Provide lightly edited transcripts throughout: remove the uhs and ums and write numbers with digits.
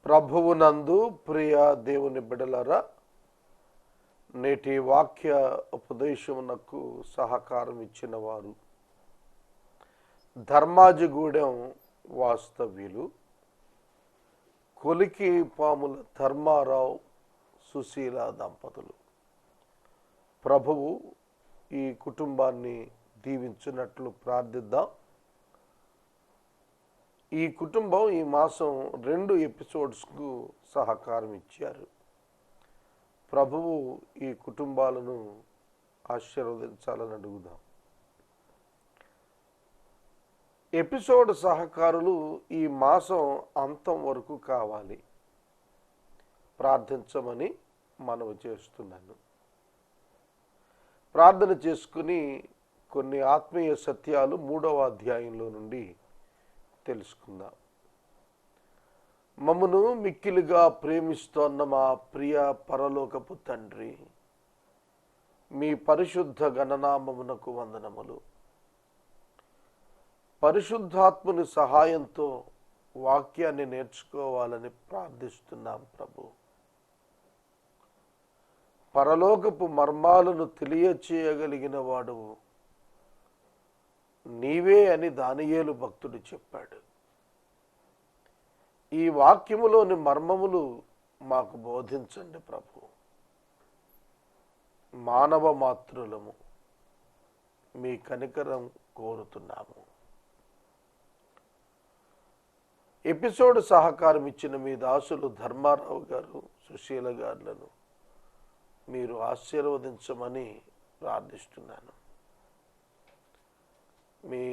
ప్రభువునందు ప్రియ దేవుని బిడలరా, నేటి వాక్య ఉపదేశమునకు సహకారం ఇచ్చిన వారు ధర్మాజిగూడెం వాస్తవ్యులు కొలికి పాముల ధర్మారావు సుశీల దంపతులు. ప్రభువు ఈ కుటుంబాన్ని దీవించినట్లు ప్రార్థిద్దాం. ఈ కుటుంబం ఈ మాసం 2 ఎపిసోడ్స్కు సహకారం ఇచ్చారు. ప్రభువు ఈ కుటుంబాలను ఆశీర్వదించాలని అడుగుదాం. ఎపిసోడ్ సహకారులు ఈ మాసం అంతం వరకు కావాలి, ప్రార్థించమని మనవి చేస్తున్నాను. ప్రార్థన చేసుకుని కొన్ని ఆత్మీయ సత్యాలు 3వ అధ్యాయంలో నుండి తెలుసుకుందాం. మమ్మను మిక్కిలిగా ప్రేమిస్తోన్న మా ప్రియ పరలోకపు తండ్రి, మీ పరిశుద్ధ గణనామమునకు వందనములు. పరిశుద్ధాత్ముని సహాయంతో వాక్యాన్ని నేర్చుకోవాలని ప్రార్థిస్తున్నాం ప్రభు. పరలోకపు మర్మాలను తెలియచేయగలిగిన వాడువు నీవే అని దానియేలు భక్తుడు చెప్పాడు. ఈ వాక్యములోని మర్మములు మాకు బోధించండి ప్రభు. మానవ మాతృలము, మీ కనికరం కోరుతున్నాము. ఎపిసోడ్ సహకారం ఇచ్చిన మీ దాసులు ధర్మారావు గారు, సుశీల గారులను మీరు ఆశీర్వదించమని ప్రార్థిస్తున్నాను. మీ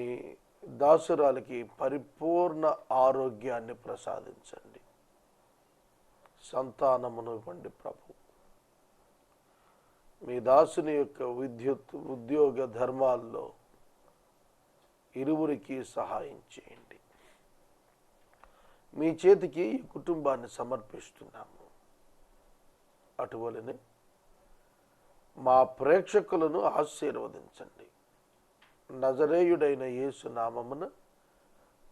దాసురాలకి పరిపూర్ణ ఆరోగ్యాన్ని ప్రసాదించండి, సంతానమును ఇవ్వండి ప్రభు. మీ దాసుని యొక్క ఉద్యోగ ధర్మాల్లో ఇరువురికి సహాయం చేయండి. మీ చేతికి ఈ కుటుంబాన్ని సమర్పిస్తున్నాము. అటువలనే మా ప్రేక్షకులను ఆశీర్వదించండి. నజరేయుడైన యేసు నామమున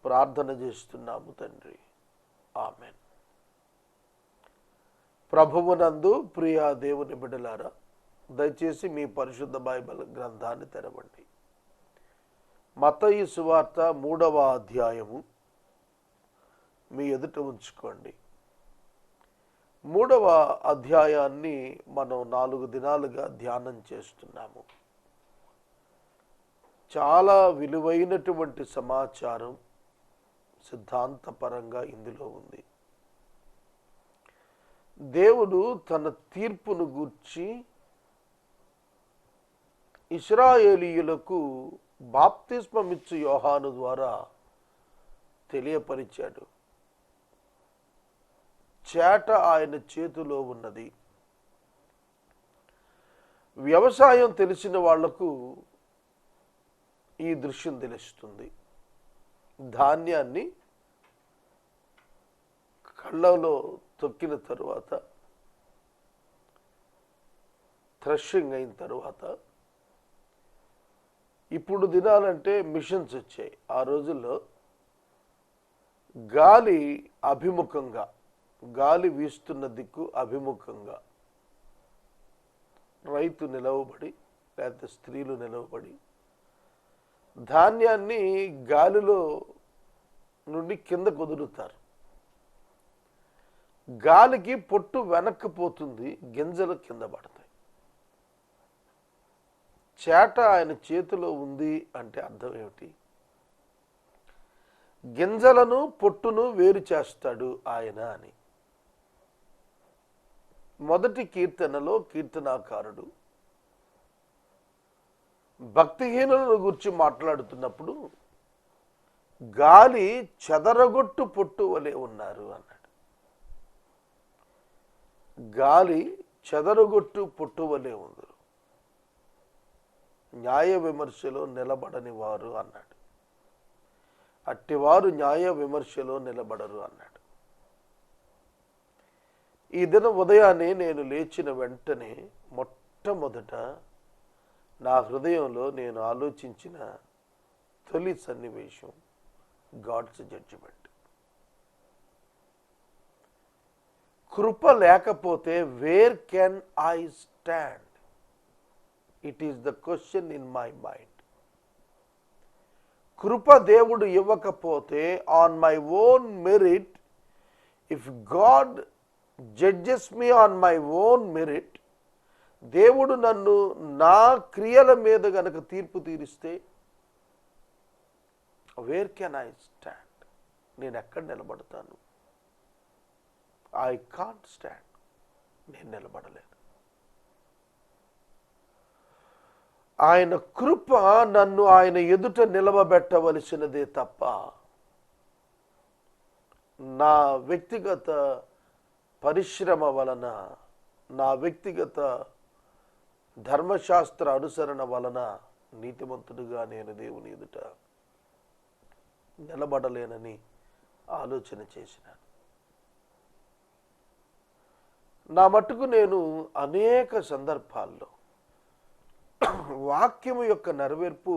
ప్రార్థన చేస్తున్నాము తండ్రి, ఆమెన్. ప్రభువునందు ప్రియ దేవుని బిడ్డలారా, దయచేసి మీ పరిశుద్ధ బైబిల్ గ్రంథాన్ని తెరవండి. మత్తయి సువార్త 3వ అధ్యాయము మీ ఎదుట ఉంచుకోండి. 3వ అధ్యాయాన్ని మనం 4 దినాలుగా ధ్యానం చేస్తున్నాము. చాలా విలువైనటువంటి సమాచారం సిద్ధాంతపరంగా ఇందులో ఉంది. దేవుడు తన తీర్పును గూర్చి ఇశ్రాయేలీయులకు బాప్తిస్మమిచ్చు యోహాను ద్వారా తెలియపరిచాడు. చేట ఆయన చేతిలో ఉన్నది. వ్యవసాయం తెలిసిన వాళ్లకు ఈ దృశ్యం తెలుస్తుంది. ధాన్యాన్ని కళ్ళలో తొక్కిన తరువాత, థ్రెషింగ్ అయిన తరువాత, ఇప్పుడు దినాలంటే మిషన్స్ వచ్చాయి. ఆ రోజుల్లో గాలి అభిముఖంగా, గాలి వీస్తున్న దిక్కు అభిముఖంగా రైతు నిలవబడి, లేకపోతే స్త్రీలు నిలవబడి ధాన్యాన్ని గాలిలో నుండి కింద కుదురుతారు. గాలికి పొట్టు వెనక్కి పోతుంది, గింజలు కింద పడతాయి. చేట ఆయన చేతిలో ఉంది అంటే అర్థం ఏమిటి? గింజలను పొట్టును వేరు చేస్తాడు ఆయన అని. మొదటి కీర్తనలో కీర్తనాకారుడు భక్తిహీనులను గురించి మాట్లాడుతున్నప్పుడు గాలి చెదరగొట్టు పొట్టు వలె ఉన్నారు అన్నాడు. గాలి చెదరగొట్టు పొట్టు వలె ఉంది, న్యాయ విమర్శలో నిలబడని వారు అన్నాడు. అట్టివారు న్యాయ విమర్శలో నిలబడరు అన్నాడు. ఈ దినం ఉదయాన్నే నేను లేచిన వెంటనే మొట్టమొదట నా హృదయంలో నేను ఆలోచించిన తొలి సన్నివేశం గాడ్స్ జడ్జిమెంట్. కృప లేకపోతే where can I stand? It is the question in my mind. కృప దేవుడు ఇవ్వకపోతే on my own merit, if God judges me on my own merit, దేవుడు నన్ను నా క్రియల మీద గనక తీర్పు తీరిస్తే వేర్ కెన్ ఐ స్టాండ్? నేను ఎక్కడ నిలబడతాను? I can't stand. నేను నిలబడలేను. ఆయన కృప నన్ను ఆయన ఎదుట నిలవబెట్టవలసినదే తప్ప నా వ్యక్తిగత పరిశ్రమ వలన, నా వ్యక్తిగత ధర్మశాస్త్ర అనుసరణ వలన నీతిమంతుడిగా నేను దేవుని ఎదుట నిలబడలేనని ఆలోచన చేసినాను. నా మట్టుకు నేను అనేక సందర్భాల్లో వాక్యము యొక్క నెరవేర్పు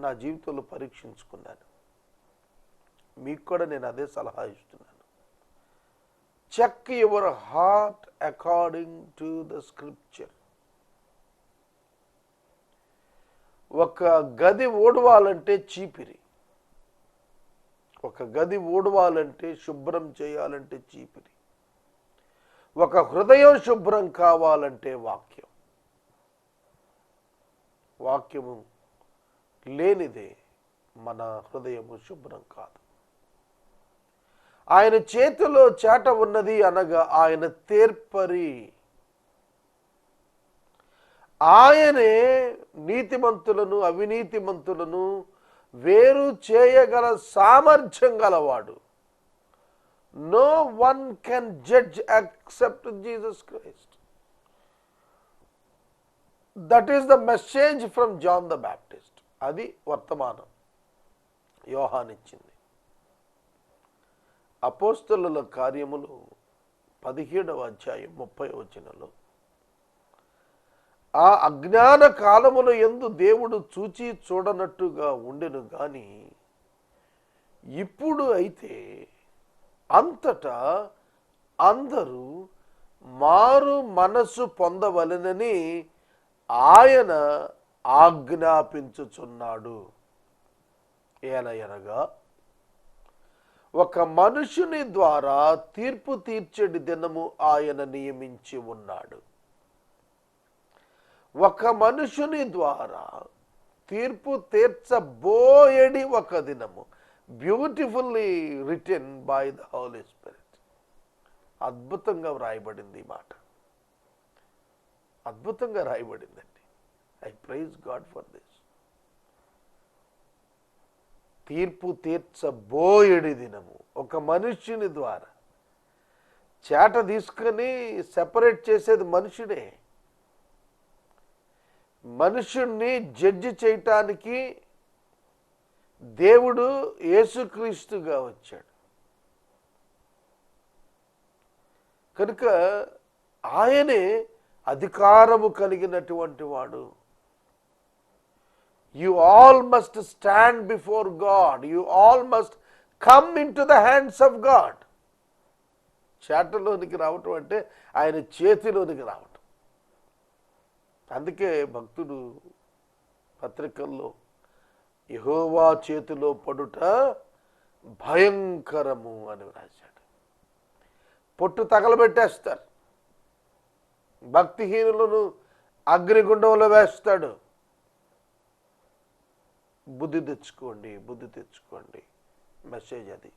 నా జీవితంలో పరీక్షించుకున్నాను. మీకు కూడా నేను అదే సలహా ఇస్తున్నాను. Check your heart according to the scripture. ఒక గది ఓడవాలంటే చీపిరి, ఒక గది ఓడవాలంటే శుభ్రం చేయాలంటే చీపిరి, ఒక హృదయం శుభ్రం కావాలంటే వాక్యం. వాక్యము లేనిదే మన హృదయము శుభ్రం కాదు. ఆయన చేతిలో చేట ఉన్నది అనగా ఆయన తేర్పరి. ఆయనే నీతిమంతులను అవినీతిమంతులను వేరు చేయగల సామర్థ్యం గలవాడు. No one can judge except Jesus Christ. That is the message from John the Baptist. అది వర్తమానం యోహాను ఇచ్చింది. అపోస్తలుల కార్యములు 17వ అధ్యాయం 30వ వచనంలో, ఆ అజ్ఞాన కాలముల యందు దేవుడు చూచి చూడనట్టుగా ఉండెను గాని ఇప్పుడు అయితే అంతటా అందరూ మారు మనసు పొందవలెనని ఆయన ఆజ్ఞాపించుచున్నాడు. ఏలయనగా ఒక మనుషుని ద్వారా తీర్పు తీర్చేటి దినము ఆయన నియమించి ఉన్నాడు. ఒక మనుషుని ద్వారా తీర్పు తీర్చబోయేడి ఒక దినము. Beautifully written by the Holy Spirit. అద్భుతంగా వ్రాయబడింది ఈ మాట, అద్భుతంగా రాయబడిందండి. I praise God for this. తీర్పు తీర్చబోయేడి దినము ఒక మనుష్యుని ద్వారా. చేట తీసుకొని సెపరేట్ చేసేది మనుషుడే. మనుషుణ్ణి జడ్జి చేయటానికి దేవుడు యేసుక్రీస్తుగా వచ్చాడు కనుక ఆయనే అధికారము కలిగినటువంటి వాడు. You all must stand before God. You all must come into the hands of God. చేటలోనికి రావటం అంటే ఆయన చేతిలోనికి రావటం. అందుకే భక్తుడు పత్రికల్లో యెహోవా చేతిలో పడుట భయంకరము అని రాశాడు. పొట్టు తగలబెట్టేస్తారు, భక్తిహీనులను అగ్నిగుండంలో వేస్తాడు. బుద్ధి తెచ్చుకోండి, బుద్ధి తెచ్చుకోండి. మెసేజ్ అది.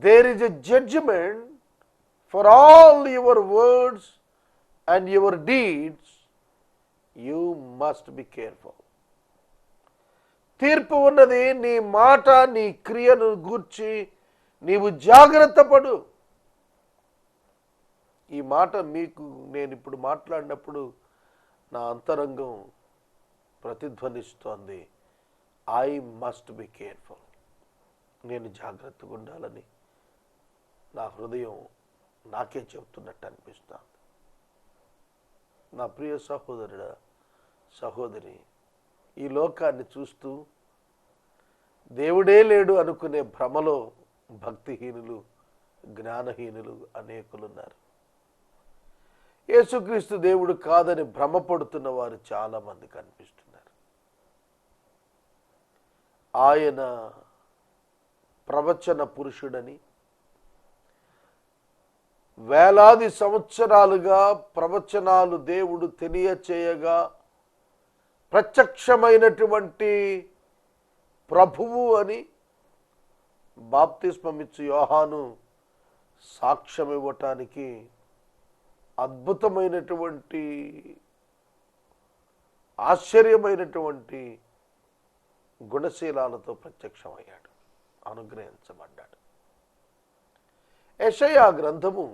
There is a judgement for all your words and your deeds. You must be careful. తీర్పు ఉన్నది. నీ మాట నీ క్రియను గూర్చి నీవు జాగ్రత్త పడు. ఈ మాట మీకు నేను ఇప్పుడు మాట్లాడినప్పుడు నా అంతరంగం ప్రతిధ్వనిస్తోంది. I must be careful. నేను జాగ్రత్తగా ఉండాలని నా హృదయం నాకే చెబుతున్నట్టు అనిపిస్తుంది. నా ప్రియ సహోదరుడా, సహోదరి, ఈ లోకాన్ని చూస్తూ దేవుడే లేడు అనుకునే భ్రమలో భక్తిహీనులు జ్ఞానహీనులు అనేకులున్నారు. యేసుక్రీస్తు దేవుడు కాదని భ్రమపడుతున్న వారు చాలామంది కనిపిస్తున్నారు. ఆయన ప్రవచన పురుషుడని, వేలాది సంవత్సరాలుగా ప్రవచనాలు దేవుడు తెలియచేయగా ప్రత్యక్షమైనటువంటి ప్రభువు అని బాప్తిస్మమిచ్చు యోహాను సాక్ష్యం ఇవ్వటానికి అద్భుతమైనటువంటి ఆశ్చర్యమైనటువంటి గుణశీలాలతో ప్రత్యక్షమయ్యాడు, అనుగ్రహించబడ్డాడు. యెషయా గ్రంథము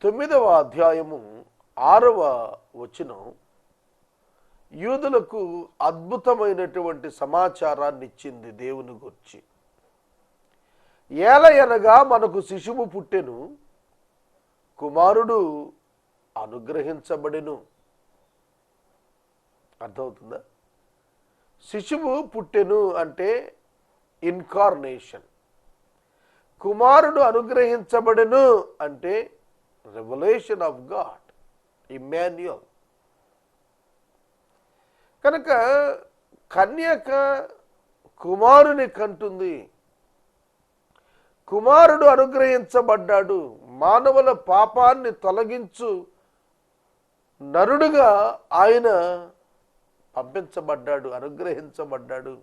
9వ అధ్యాయము 6వ వచనం యూదులకు అద్భుతమైనటువంటి సమాచారాన్ని ఇచ్చింది దేవుని గురించి. ఏలయనగా మనకు శిశువు పుట్టెను, కుమారుడు అనుగ్రహించబడెను. అర్థమవుతుందా? శిశువు పుట్టెను అంటే ఇన్కార్నేషన్, కుమారుడు అనుగ్రహించబడెను అంటే రెవల్యూషన్ ఆఫ్ గాడ్, ఇమ్మాన్యుయల్. కనుక కన్యక కుమారుని కంటుంది, కుమారుడు అనుగ్రహించబడ్డాడు. మానవుల పాపాన్ని తొలగించు నరుడుగా ఆయన పంపించబడ్డాడు, అనుగ్రహించబడ్డాడు.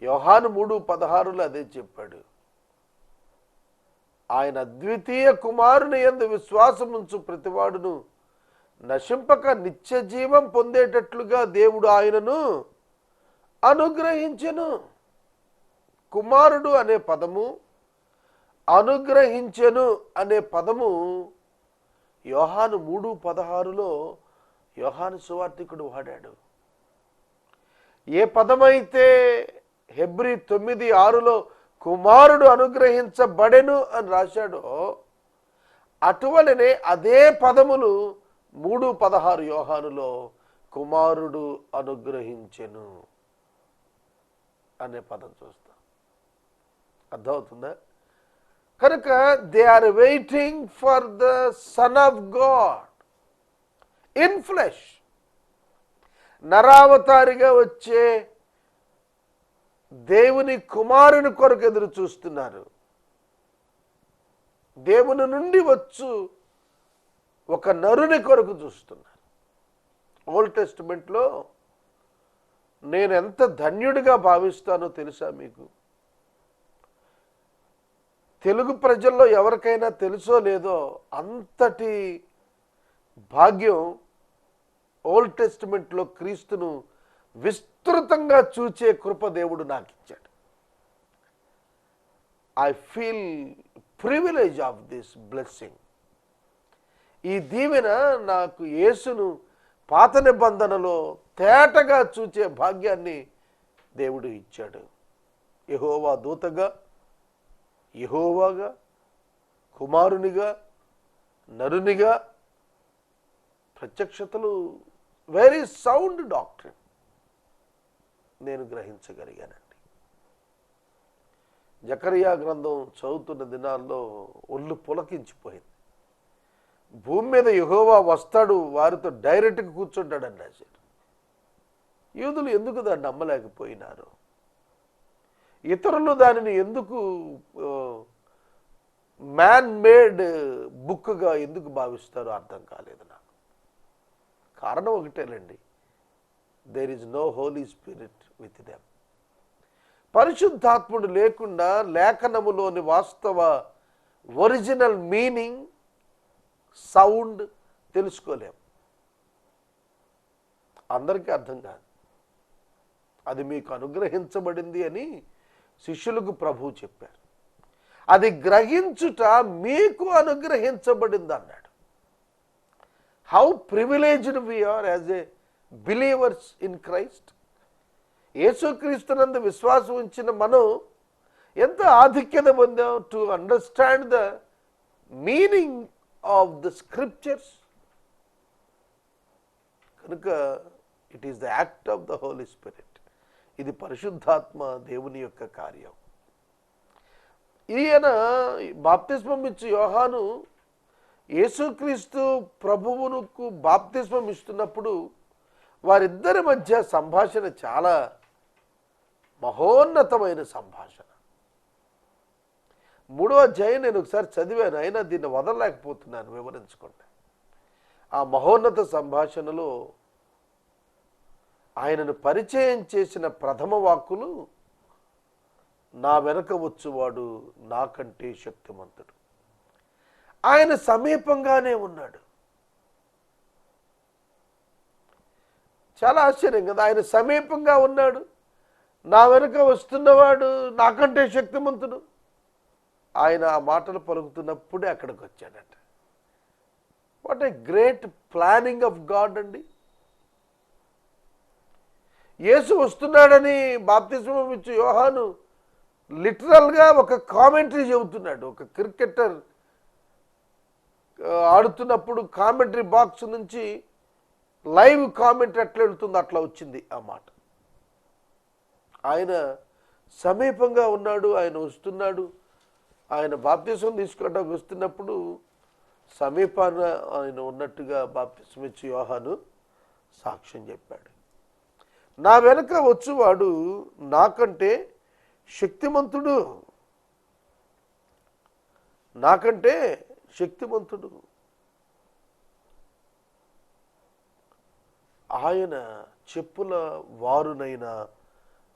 యోహాను 3:16 అదే చెప్పాడు. ఆయన అద్వితీయ కుమారుని యందు విశ్వాసముంచు ప్రతివాడును నశింపక నిత్య జీవం పొందేటట్లుగా దేవుడు ఆయనను అనుగ్రహించెను. కుమారుడు అనే పదము, అనుగ్రహించెను అనే పదము యోహాను 3:16 యోహాను సువార్తికుడు వాడాడు. ఏ పదమైతే హెబ్రీ 9:6 కుమారుడు అనుగ్రహించబడెను అని రాశాడో అటువలనే అదే పదములు 3:16 యోహానులో కుమారుడు అనుగ్రహించెను అనే పదం చూస్తాం. అర్థమవుతుందా? కనుక they are waiting for the Son of God in flesh. నరావతారిగా వచ్చే దేవుని కుమారుని కొరకు ఎదురు చూస్తున్నారు. దేవుని నుండి వచ్చు ఒక నరుని కొరకు చూస్తున్నారు. ఓల్డ్ టెస్టిమెంట్లో నేను ఎంత ధన్యుడిగా భావిస్తానో తెలుసా మీకు? తెలుగు ప్రజల్లో ఎవరికైనా తెలుసో లేదో అంతటి భాగ్యం ఓల్డ్ టెస్టిమెంట్లో క్రీస్తును విస్తృతంగా చూచే కృప దేవుడు నాకు ఇచ్చాడు. I feel privilege of this blessing. ఈ దీవెన నాకు యేసును పాత నిబంధనలో తేటగా చూచే భాగ్యాన్ని దేవుడు ఇచ్చాడు. యెహోవా దూతగా, యెహోవాగా, కుమారునిగా, నరునిగా ప్రత్యక్షతలు వెరీ సౌండ్ డాక్ట్రిన్ నేను గ్రహించగలిగానండి. జకరియా గ్రంథం చదువుతున్న దినాల్లో ఒళ్ళు పులకించిపోయింది. భూమి మీద యెహోవా వస్తాడు, వారితో డైరెక్ట్గా కూర్చుంటాడని రాశాడు. యూదులు ఎందుకు దాన్ని నమ్మలేకపోయినారు? ఇతరులు దానిని ఎందుకు మ్యాన్ మేడ్ బుక్గా ఎందుకు భావిస్తారో అర్థం కాలేదు నాకు. కారణం ఒకటేనండి, there is no Holy Spirit with them. పరిశుద్ధాత్ముడు లేకుండా లేఖనములోని వాస్తవ ఒరిజినల్ మీనింగ్, సౌండ్ తెలుసుకోలేం. అందరికీ అర్థం కాదు. అది మీకు అనుగ్రహించబడింది అని శిష్యులకు ప్రభువు చెప్పారు. అది గ్రహించుట మీకు అనుగ్రహించబడింది అన్నాడు. How privileged we are as a believers in Christ. యేసుక్రీస్తునందు విశ్వాసం ఉంచిన మనం ఎంత ఆధిక్యత పొందాం to understand the meaning of the scriptures. కనుక it is the act of the Holy Spirit. ఇది పరిశుద్ధాత్మ దేవుని యొక్క కార్యం. ఈయన బాప్తిస్మం ఇచ్చి యోహాను యేసుక్రీస్తు ప్రభువునకు బాప్తిస్మం ఇస్తున్నప్పుడు వారిద్దరి మధ్య సంభాషణ చాలా మహోన్నతమైన సంభాషణ. 3వ అధ్యాయం నేను ఒకసారి చదివాను, అయినా దీన్ని వదలలేకపోతున్నాను, వివరించుకోండి. ఆ మహోన్నత సంభాషణలో ఆయనను పరిచయం చేసిన ప్రథమ వాక్కులు, నా వెనక వచ్చువాడు నాకంటే శక్తిమంతుడు. ఆయన సమీపంగానే ఉన్నాడు. చాలా ఆశ్చర్యం కదా, ఆయన సమీపంగా ఉన్నాడు, నా వెనుక వస్తున్నవాడు నాకంటే శక్తిమంతుడు. ఆయన ఆ మాటలు పలుకుతున్నప్పుడే అక్కడికి వచ్చాడట. What a great planning of God అండి. యేసు వస్తున్నాడని బాప్తిస్మం ఇచ్చి యోహాను లిటరల్గా ఒక కామెంటరీ చెబుతున్నాడు. ఒక క్రికెటర్ ఆడుతున్నప్పుడు కామెంటరీ బాక్స్ నుంచి లైవ్ కామెంటరీ ఎట్లా వెళుతుందో అట్లా వచ్చింది ఆ మాట. ఆయన సమీపంగా ఉన్నాడు, ఆయన వస్తున్నాడు. ఆయన బాప్తిస్మం తీసుకోవడానికి వస్తున్నప్పుడు సమీపాన ఆయన ఉన్నట్టుగా బాప్తిస్మం ఇచ్చి యోహాను సాక్ష్యం చెప్పాడు. నా వెనక వచ్చువాడు నాకంటే శక్తిమంతుడు, నాకంటే శక్తిమంతుడు. ఆయన చెప్పుల వారునైనా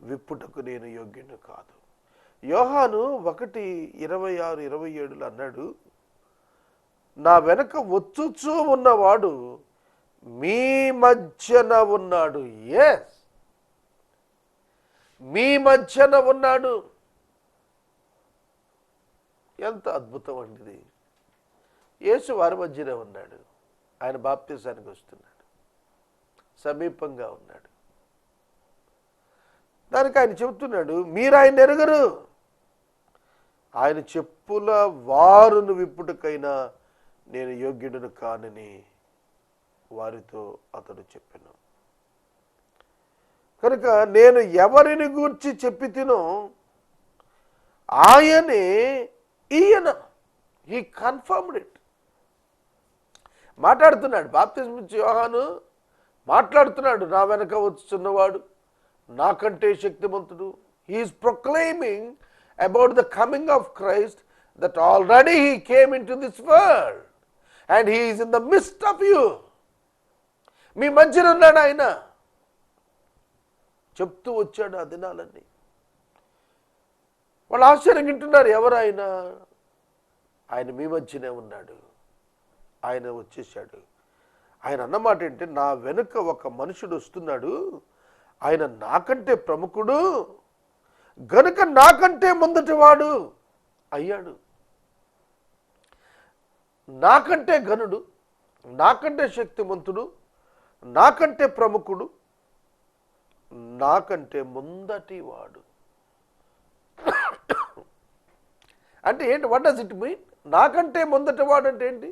విప్పుటకు నేను యోగ్యుని కాదు. యోహాను 1:26-27 అన్నాడు, నా వెనక వచ్చుచూ ఉన్నవాడు మీ మధ్యన ఉన్నాడు. ఎస్, మీ మధ్యన ఉన్నాడు. ఎంత అద్భుతం అండి ఇది. యేసు వారి మధ్యనే ఉన్నాడు. ఆయన బాప్తిసానికి వస్తున్నాడు, సమీపంగా ఉన్నాడు. దానికి ఆయన చెబుతున్నాడు, మీరు ఆయన ఎరుగరు, ఆయన చెప్పుల వారును విప్పుటకైనా నేను యోగ్యుడును కానని వారితో అతడు చెప్పాను. కనుక నేను ఎవరిని గూర్చి చెప్పి తినో ఆయనే ఈయన. He confirmed it. మాట్లాడుతున్నాడు బాప్తిస్మం ఇచ్చే యోహాను, మాట్లాడుతున్నాడు, నా వెనక వచ్చున్నవాడు నాకంటే శక్తిమంతుడు. He is proclaiming about the coming of Christ, that already he came in to this world and he is in the midst of you. మీ మధ్యన ఉన్నాడు ఆయన. చెప్తూ వచ్చాడు ఆ దినాలన్నీ. వాళ్ళు ఆశ్చర్యం వింటున్నారు, ఎవరు ఆయన? ఆయన మీ మధ్యనే ఉన్నాడు, ఆయన వచ్చేసాడు. ఆయన అన్నమాట ఏంటి, నా వెనుక ఒక మనుషుడు వస్తున్నాడు, ఆయన నాకంటే ప్రముఖుడు గనుక నాకంటే ముందటి వాడు అయ్యాడు. నాకంటే ఘనుడు, నాకంటే శక్తిమంతుడు, నాకంటే ప్రముఖుడు, నాకంటే ముందటి వాడు. అంటే ఏంటి? What does it mean? నాకంటే ముందటి వాడు అంటే ఏంటి?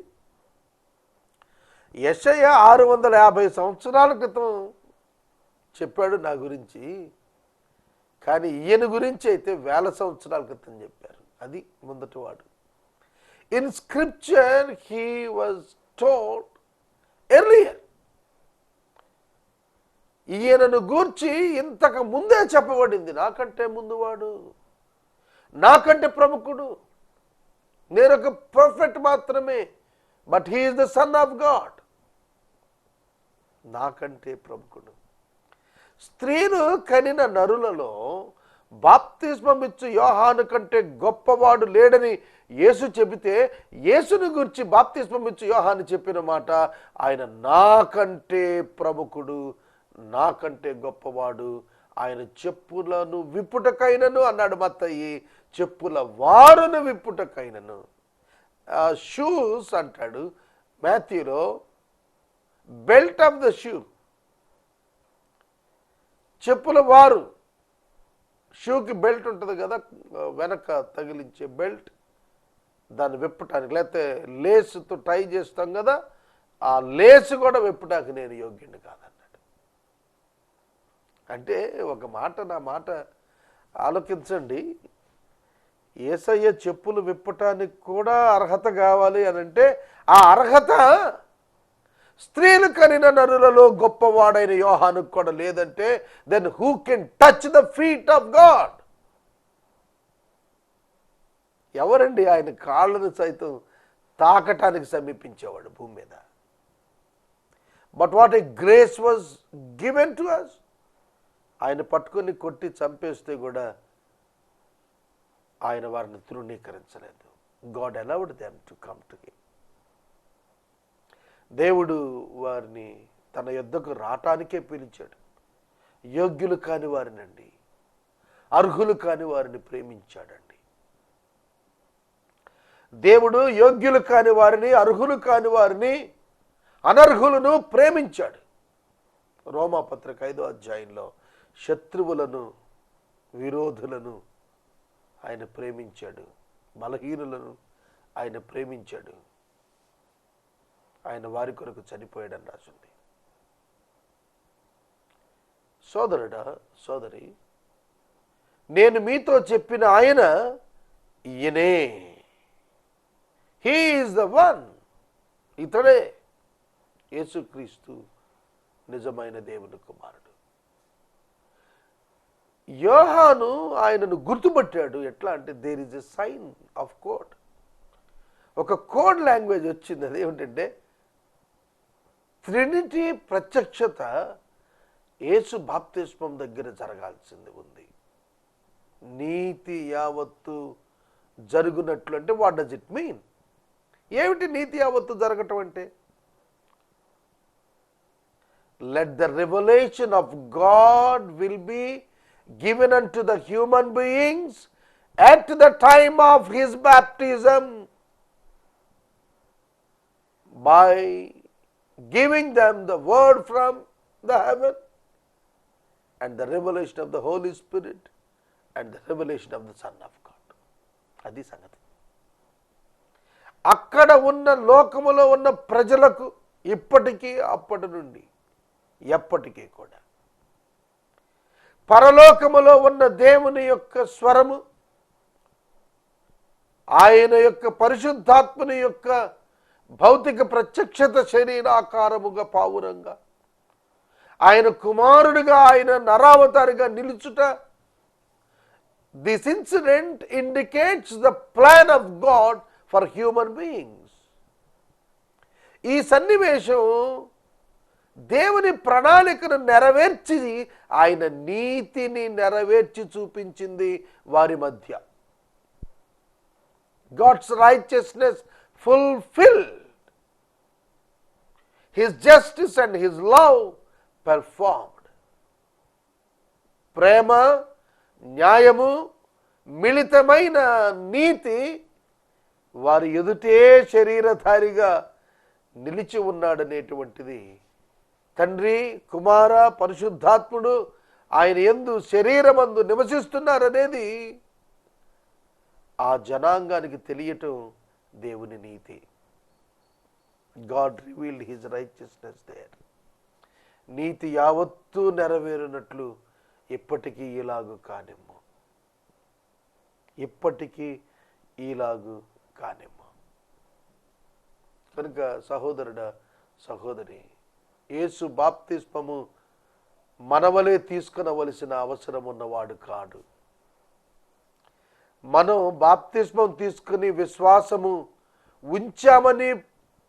యెషయా 650 సంవత్సరాల క్రితం చెప్పాడు నా గురించి, కానీ ఈయన గురించి అయితే 1000 సంవత్సరాల క్రితం చెప్పారు. అది ముందటివాడు. In scripture he was told earlier. ఈయనను గూర్చి ఇంతకు ముందే చెప్పబడింది, నాకంటే ముందువాడు, నాకంటే ప్రముఖుడు, నేను ఒక ప్రొఫెట్ మాత్రమే, but he is the Son of God. నాకంటే ప్రముఖుడు. స్త్రీను కనిన నరులలో బాప్తిస్మం ఇచ్చు యోహాను కంటే గొప్పవాడు లేడని యేసు చెబితే, యేసుని గురించి బాప్తిస్మం ఇచ్చు యోహాను చెప్పిన మాట, ఆయన నాకంటే ప్రముఖుడు, నాకంటే గొప్పవాడు, ఆయన చెప్పులను విప్పుటకైనను అన్నాడు మత్తయి, చెప్పుల వారును విప్పుటకైనను. షూస్ అంటాడు మాథ్యూలో, బెల్ట్ ఆఫ్ ద షూ, చెప్పుల వారు. షూకి బెల్ట్ ఉంటుంది కదా, వెనక తగిలించే బెల్ట్, దాన్ని విప్పటానికి, లేకపోతే లేసుతో టై చేస్తాం కదా, ఆ లేసు కూడా విప్పటానికి నేను యోగ్యుని కాదన్నాడు. అంటే ఒక మాట, నా మాట ఆలోచించండి. యేసయ్య చెప్పులు విప్పటానికి కూడా అర్హత కావాలి అని అంటే ఆ అర్హత స్త్రీలు కనిన నరులలో గొప్పవాడైన యోహానుకు కూడా లేదంటే then who can touch the feet of God? ఎవరండి ఆయన కాళ్ళను సైతం తాకటానికి సమీపించేవాడు భూమి మీద? But what a grace was given to us. ఆయన పట్టుకొని కొట్టి చంపేస్తే కూడా ఆయన వారిని తృణీకరించలేదు. God allowed them to come to him. దేవుడు వారిని తన యొద్దకు రావటానికే పిలిచాడు. యోగ్యులు కాని వారినండి, అర్హులు కాని వారిని ప్రేమించాడండి. దేవుడు యోగ్యులు కాని వారిని, అర్హులు కాని వారిని, అనర్హులను ప్రేమించాడు. రోమాపత్రిక 5వ అధ్యాయంలో శత్రువులను, విరోధులను ఆయన ప్రేమించాడు, బలహీనులను ఆయన ప్రేమించాడు, ఆయన వారి కొరకు చనిపోయాడని రాసింది. సోదరుడా, సోదరి, నేను మీతో చెప్పిన ఆయన ఈయనే. He is the one. ఇతడే యేసుక్రీస్తు నిజమైన దేవుని కుమారుడు. యోహాను ఆయనను గుర్తుపట్టాడు. ఎట్లా అంటే there is a sign of code. ఒక కోడ్ లాంగ్వేజ్ వచ్చింది. అది ఏమిటంటే ట్రినిటీ ప్రత్యక్షత యేసు బాప్తిస్మం దగ్గర జరగాల్సింది ఉంది. నీతి యావత్తు జరుగునట్లు అంటే వాట్ డస్ ఇట్ మీన్? ఏమిటి నీతి యావత్తు జరగటం అంటే? Let the revolution of God will be given unto the human beings at the time of his baptism by giving them the word from the heaven and the revelation of the Holy Spirit and the revelation of the Son of God. అది సంగతి. అక్కడ ఉన్న లోకములో ఉన్న ప్రజలకు ఇప్పటికీ అప్పటి నుండి ఎప్పటికీ కూడా పరలోకములో ఉన్న దేవుని యొక్క స్వరము, ఆయన యొక్క పరిశుద్ధాత్మని యొక్క భౌతిక ప్రత్యక్షత శరీరాకారముగా పావురంగా ఆయన కుమారుడిగా, ఆయన నరావతారిగా నిలుచుట, this incident indicates the plan of God for human beings. ఈ సన్నివేశం దేవుని ప్రణాళికను నెరవేర్చి ఆయన నీతిని నెరవేర్చి చూపించింది వారి మధ్య. God's righteousness fulfilled, his justice and his love performed. ప్రేమ, న్యాయము, మిళితమైన నీతి వారి ఎదుటే శరీరధారిగా నిలిచి ఉన్నాడనేటువంటిది తండ్రి, కుమార, పరిశుద్ధాత్ముడు ఆయన యందు శరీరమందు నివసిస్తున్నారనేది ఆ జనాంగానికి తెలియటం దేవుని నీతి. God revealed his righteousness there. నీతి యావత్తూ నెరవేరునట్లు ఇప్పటికీ ఇలాగు కానిమ్ము, ఇప్పటికీ ఇలాగు కానిమ్ము. కనుక సహోదరుడా, సహోదరి, యేసు బాప్తిస్మము మనవలే తీసుకునవలసిన అవసరం ఉన్నవాడు కాడు. మనం బాప్తిస్మం తీసుకుని విశ్వాసము ఉంచామని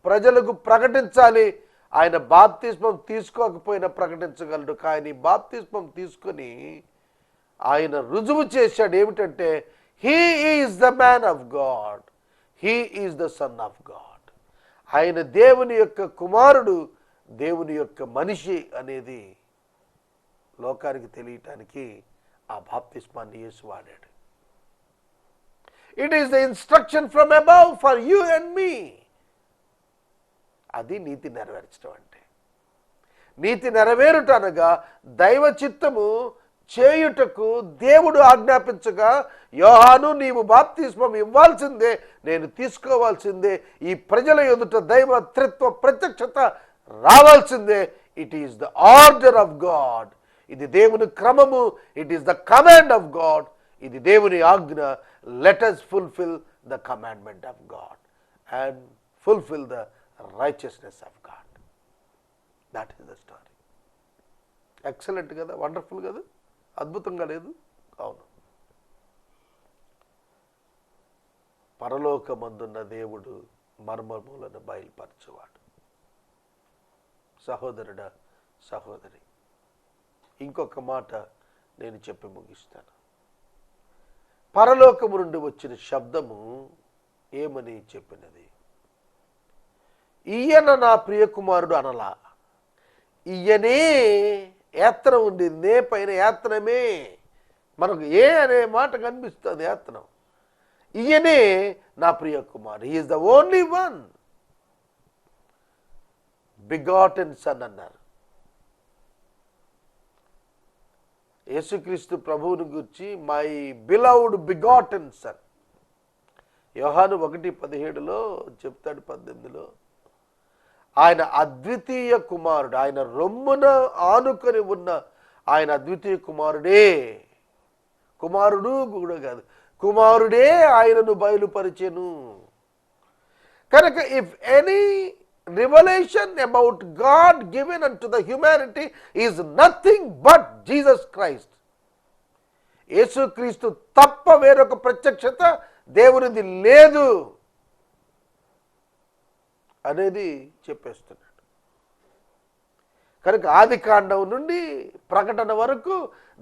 ప్రజలకు ప్రకటించాలి. ఆయన బాప్తిస్మం తీసుకోకపోయినా ప్రకటించగలడు. కానీ బాప్తిస్మం తీసుకొని ఆయన రుజువు చేశాడు. ఏమిటంటే he is the man of God, he is the Son of God. ఆయన దేవుని యొక్క కుమారుడు, దేవుని యొక్క మనిషి అనేది లోకానికి తెలియటానికి ఆ బాప్తిస్మాన్ని యేసు వాడాడు. It is the instruction from above for you and me. అది నీతి నెరవేర్చడం అంటే. నీతి నెరవేరుట అనగా దైవ చిత్తము చేయుటకు దేవుడు ఆజ్ఞాపించగా, యోహాను నీవు బాప్తిస్మం ఇవ్వాల్సిందే, నేను తీసుకోవాల్సిందే, ఈ ప్రజల ఎదుట దైవ త్రిత్వ ప్రత్యక్షత రావాల్సిందే. It is the order of God. ఇది దేవుని క్రమము. It is the command of God. ఇది దేవుని ఆజ్ఞ. Let us fulfill the commandment of God and fulfill the righteousness of God. That is the story. Excellent కదా, వండర్ఫుల్ కదా, అద్భుతంగా లేదు? అవును. పరలోకమందున్న దేవుడు మర్మములను బయలుపరచువాడు. సహోదరుడా, సహోదరి, ఇంకొక మాట నేను చెప్పి ముగిస్తాను. పరలోకము నుండి వచ్చిన శబ్దము ఏమని చెప్పినది? ఈయన నా ప్రియకుమారుడు అనలా. ఈయనే యాత్ర ఉంది, నే పైన యాత్రమే. మనకు ఏ అనే మాట కనిపిస్తుంది, యాత్రం. ఈయనే నా ప్రియకుమారుడు. He is the only one, begotten son అన్నారు. యేసుక్రీస్తు ప్రభువుని గురించి మై బిలౌడ్ బిగాటెన్ సన్. యోహాను 1:17 చెప్తాడు, 18 ఆయన అద్వితీయ కుమారుడు, ఆయన రొమ్మున ఆనుకొని ఉన్న ఆయన అద్వితీయ కుమారుడే. కుమారుడు కూడా కాదు, కుమారుడే ఆయనను బయలుపరిచెను. కనుక if any revelation about God given unto the humanity is nothing but Jesus Christ. యేసుక్రీస్తు తప్ప వేరొక ప్రత్యక్షత దేవునిది లేదు అనేది చెప్పేస్తున్నాడు. కనుక ఆది కాండం నుండి ప్రకటన వరకు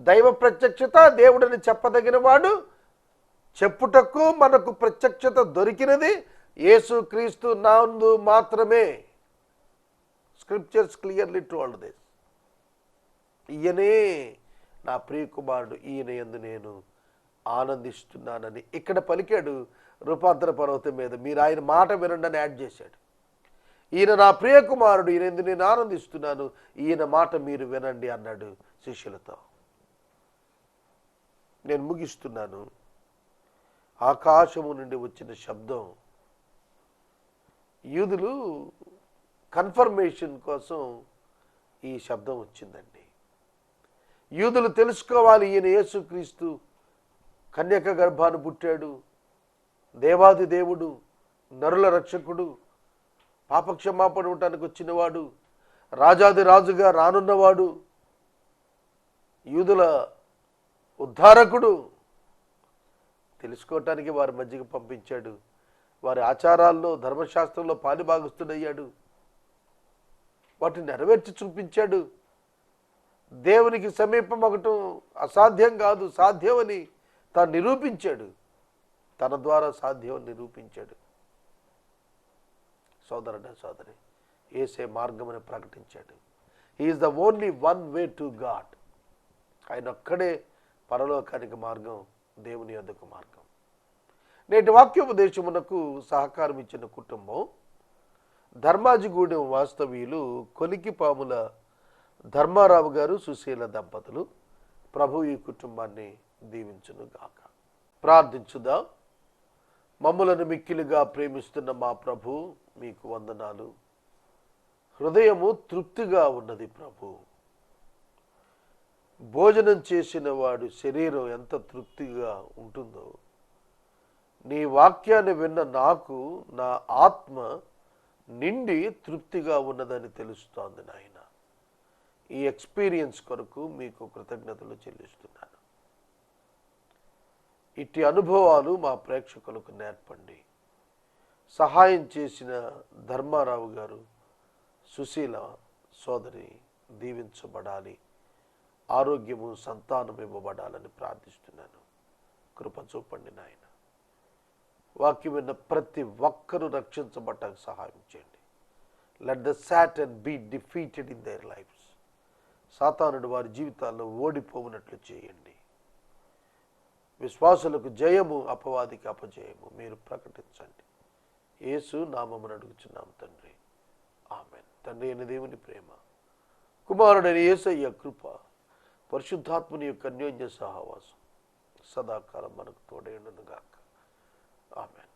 దైవ ప్రత్యక్షత, దేవుడిని చెప్పదగిన వాడు, చెప్పుటకు మనకు ప్రత్యక్షత దొరికినది యేసుక్రీస్తు నందు మాత్రమే. Scriptures clearly told this. ఈయనే నా ప్రియకుమారుడు, ఈయన యందు నేను ఆనందిస్తున్నానని ఇక్కడ పలికాడు. రూపాంతర పర్వతం మీద మీరు ఆయన మాట వినండి అని యాడ్ చేశాడు. ఈయన నా ప్రియకుమారుడు, ఈయన యందు నేను ఆనందిస్తున్నాను, ఈయన మాట మీరు వినండి అన్నాడు శిష్యులతో. నేను ముగిస్తున్నాను. ఆకాశము నుండి వచ్చిన శబ్దం, యూదులు కన్ఫర్మేషన్ కోసం ఈ శబ్దం వచ్చిందండి. యూదులు తెలుసుకోవాలి, ఈయన యేసుక్రీస్తు కన్యక గర్భాన్ని పుట్టాడు, దేవాది దేవుడు, నరుల రక్షకుడు, పాపక్షమాపణ ఉండటానికి వచ్చినవాడు, రాజాది రాజుగా రానున్నవాడు, యూదుల ఉద్ధారకుడు. తెలుసుకోవటానికి వారి మధ్యకి పంపించాడు. వారి ఆచారాల్లో, ధర్మశాస్త్రంలో పాలుభాగస్తుడయ్యాడు. వాటిని నెరవేర్చి చూపించాడు. దేవునికి సమీపం ఒకటం అసాధ్యం కాదు, సాధ్యమని తాను నిరూపించాడు. తన ద్వారా సాధ్యమని నిరూపించాడు. సోదరుడా, సోదరి, యేసే మార్గమని ప్రకటించాడు. He is the only one way to God. ఆయన ఒక్కడే పరలోకానికి మార్గం, దేవుని యొద్దకు మార్గం. నేటి వాక్యోపదేశమునకు సహకారం ఇచ్చిన కుటుంబం ధర్మాజిగూడెం వాస్తవ్యులు కొలికిపాముల ధర్మారావు గారు, సుశీల దంపతులు. ప్రభు ఈ కుటుంబాన్ని దీవించును గాక. ప్రార్థించుదాం. మమ్ములను మిక్కిలిగా ప్రేమిస్తున్న మా ప్రభు, మీకు వందనాలు. హృదయము తృప్తిగా ఉన్నది ప్రభు. భోజనం చేసిన వాడు శరీరం ఎంత తృప్తిగా ఉంటుందో, నీ వాక్యాన్ని విన్న నాకు నా ఆత్మ నిండి తృప్తిగా ఉన్నదని తెలుస్తోంది నాయన. ఈ ఎక్స్పీరియన్స్ కొరకు మీకు కృతజ్ఞతలు చెల్లిస్తున్నాను. ఇట్టి అనుభవాలు మా ప్రేక్షకులకు నేర్పండి. సహాయం చేసిన ధర్మారావు గారు, సుశీల సోదరి దీవించబడాలి, ఆరోగ్యము, సంతానం ఇవ్వబడాలని ప్రార్థిస్తున్నాను. కృప చూపండి నాయన. వాక్యం విన్న ప్రతి ఒక్కరూ రక్షించబడటానికి సహాయం చేయండి. Let the Satan be defeated in their lifes. సాతానుడు వారి జీవితాల్లో ఓడిపోవునట్లు చేయండి. విశ్వాసులకు జయము, అపవాదికి అపజయము మీరు ప్రకటించండి. యేసు నామమున అడుగుచున్నాం తండ్రి, ఆమేన్. తండ్రి అయిన దేవుని ప్రేమ, కుమారుడైన యేసయ్య కృప, పరిశుద్ధాత్మని యొక్క అన్యోన్య సహవాసం సదాకాలం మనకు తోడైండును గాక. ఆమేన్.